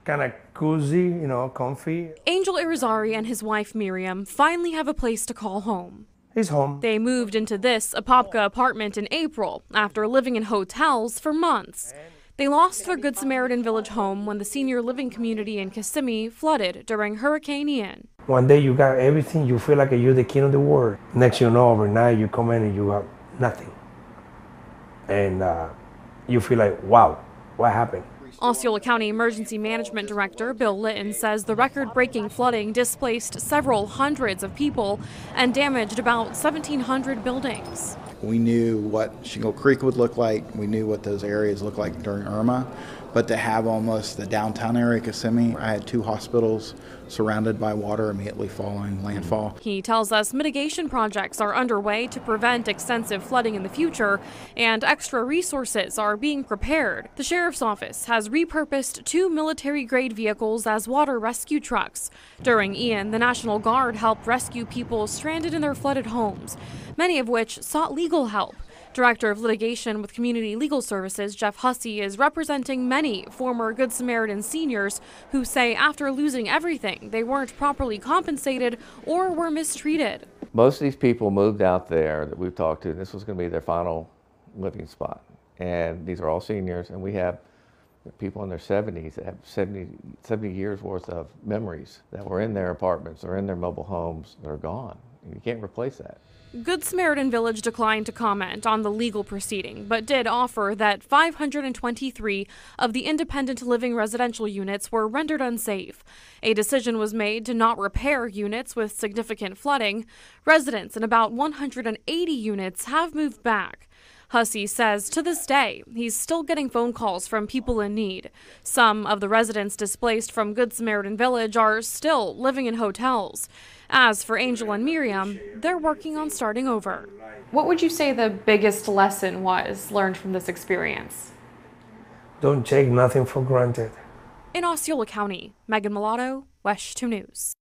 kind of cozy, you know, comfy. Angel Irizarry and his wife Miriam finally have a place to call home. He's home. They moved into this Apopka apartment in April after living in hotels for months. They lost their Good Samaritan Village home when the senior living community in Kissimmee flooded during Hurricane Ian. One day you got everything, you feel like you're the king of the world. Next you know, overnight you come in and you have nothing. And you feel like, wow, what happened? Osceola County Emergency Management Director Bill Litton says the record-breaking flooding displaced several hundreds of people and damaged about 1,700 buildings. We knew what Shingle Creek would look like. We knew what those areas looked like during Irma. But to have almost the downtown area of Kissimmee, I had 2 hospitals surrounded by water immediately following landfall. He tells us mitigation projects are underway to prevent extensive flooding in the future, and extra resources are being prepared. The Sheriff's Office has repurposed 2 military-grade vehicles as water rescue trucks. During Ian, the National Guard helped rescue people stranded in their flooded homes, many of which sought legal help. Director of Litigation with Community Legal Services, Jeff Hussey, is representing many former Good Samaritan seniors who say after losing everything, they weren't properly compensated or were mistreated. Most of these people moved out there that we've talked to. This was going to be their final living spot. And these are all seniors, and we have people in their 70s that have 70 years worth of memories that were in their apartments or in their mobile homes that are gone. You can't replace that. Good Samaritan Village declined to comment on the legal proceeding, but did offer that 523 of the independent living residential units were rendered unsafe. A decision was made to not repair units with significant flooding. Residents in about 180 units have moved back. Hussey says to this day, he's still getting phone calls from people in need. Some of the residents displaced from Good Samaritan Village are still living in hotels. As for Angel and Miriam, they're working on starting over. What would you say the biggest lesson was learned from this experience? Don't take nothing for granted. In Osceola County, Megan Mulatto, WESH 2 News.